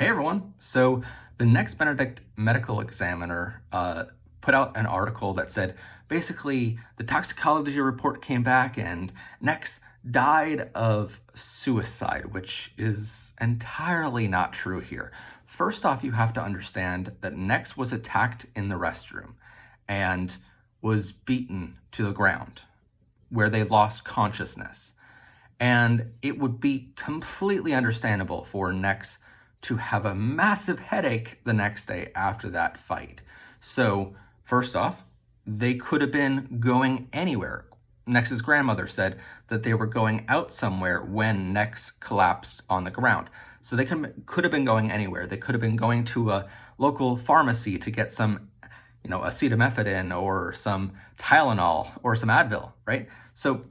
Hey everyone. So the Nex Benedict medical examiner put out an article that said basically the toxicology report came back and Nex died of suicide, which is entirely not true here. First off, you have to understand that Nex was attacked in the restroom and was beaten to the ground where they lost consciousness. And it would be completely understandable for Nex to have a massive headache the next day after that fight. So, first off, they could have been going anywhere. Nex's grandmother said that they were going out somewhere when Nex collapsed on the ground. So they could have been going anywhere. They could have been going to a local pharmacy to get some, acetaminophen or some Tylenol or some Advil, right? So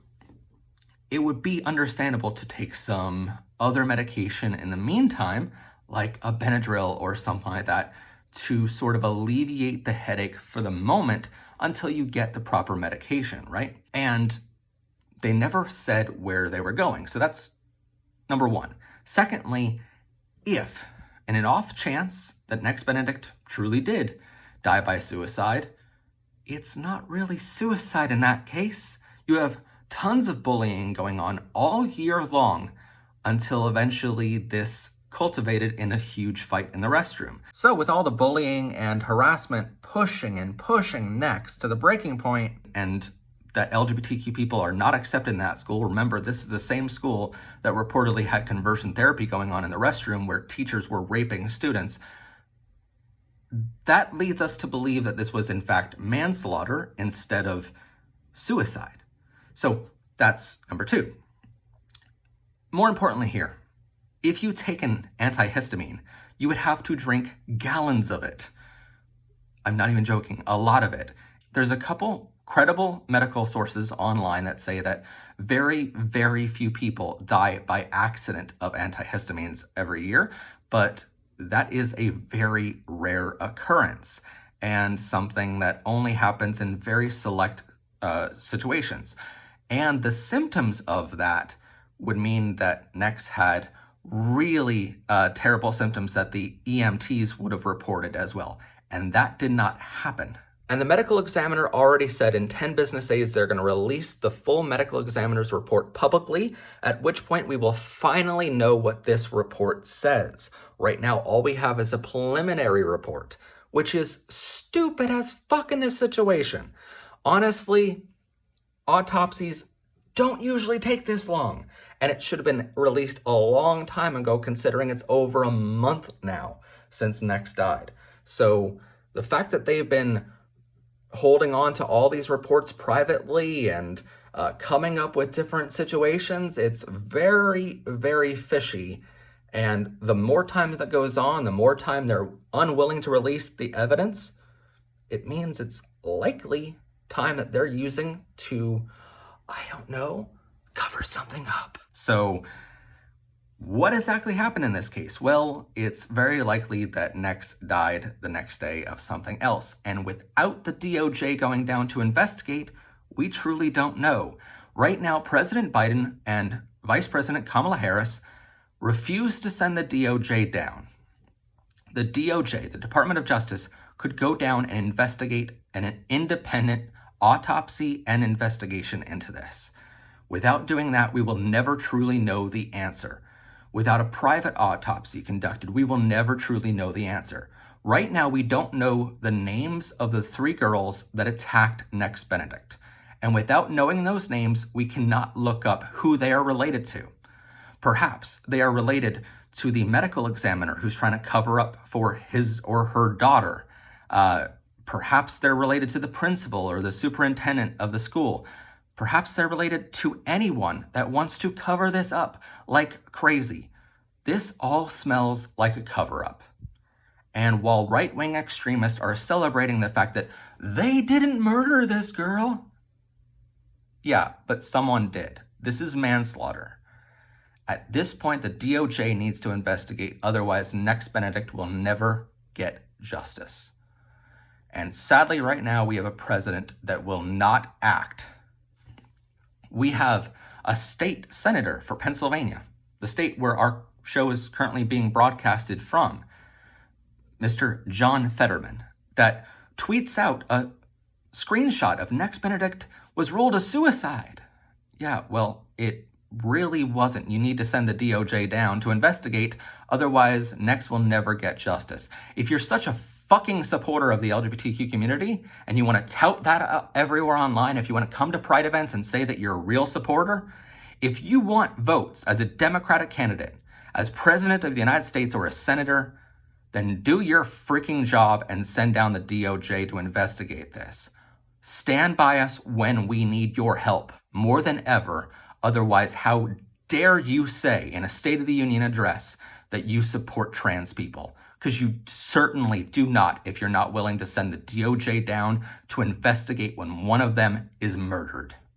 it would be understandable to take some other medication in the meantime, like a Benadryl or something like that, to sort of alleviate the headache for the moment until you get the proper medication, right? And they never said where they were going. So that's number one. Secondly, if in an off chance that Nex Benedict truly did die by suicide, it's not really suicide in that case. You have tons of bullying going on all year long until eventually this cultivated in a huge fight in the restroom. So with all the bullying and harassment pushing Nex to the breaking point, and that LGBTQ people are not accepted in that school. Remember, this is the same school that reportedly had conversion therapy going on in the restroom where teachers were raping students. That leads us to believe that this was in fact manslaughter instead of suicide. So that's number two. More importantly here, if you take an antihistamine, you would have to drink gallons of it. I'm not even joking, a lot of it. There's a couple credible medical sources online that say that very, very few people die by accident of antihistamines every year, but that is a very rare occurrence and something that only happens in very select situations. And the symptoms of that would mean that Nex had really terrible symptoms that the EMTs would have reported as well. And that did not happen. And the medical examiner already said in 10 business days they're going to release the full medical examiner's report publicly, at which point we will finally know what this report says. Right now, all we have is a preliminary report, which is stupid as fuck in this situation. Honestly, autopsies don't usually take this long, and it should have been released a long time ago considering it's over a month now since Nex died. So the fact that they've been holding on to all these reports privately and coming up with different situations, it's very, very fishy. And the more time that goes on, the more time they're unwilling to release the evidence, it means it's likely time that they're using to, cover something up. So what exactly happened in this case? Well, it's very likely that Nex died the next day of something else. And without the DOJ going down to investigate, we truly don't know. Right now, President Biden and Vice President Kamala Harris refuse to send the DOJ down. The DOJ, the Department of Justice, could go down and investigate an independent autopsy and investigation into this. Without doing that, we will never truly know the answer. Without a private autopsy conducted, we will never truly know the answer. Right now, we don't know the names of the 3 girls that attacked Nex Benedict. And without knowing those names, we cannot look up who they are related to. Perhaps they are related to the medical examiner who's trying to cover up for his or her daughter. Perhaps they're related to the principal or the superintendent of the school. Perhaps they're related to anyone that wants to cover this up like crazy. This all smells like a cover-up. And while right-wing extremists are celebrating the fact that they didn't murder this girl, yeah, but someone did. This is manslaughter. At this point, the DOJ needs to investigate, otherwise Nex Benedict will never get justice. And sadly, right now, we have a president that will not act. We have a state senator for Pennsylvania, the state where our show is currently being broadcasted from, Mr. John Fetterman, that tweets out a screenshot of Nex Benedict was ruled a suicide. Yeah, well, it really wasn't. You need to send the DOJ down to investigate, otherwise Nex will never get justice. If you're such a fucking supporter of the LGBTQ community and you want to tout that everywhere online, if you want to come to Pride events and say that you're a real supporter, if you want votes as a Democratic candidate, as president of the United States or a senator, then do your freaking job and send down the DOJ to investigate this. Stand by us when we need your help more than ever. Otherwise, how dare you say in a State of the Union address that you support trans people? Because you certainly do not if you're not willing to send the DOJ down to investigate when one of them is murdered.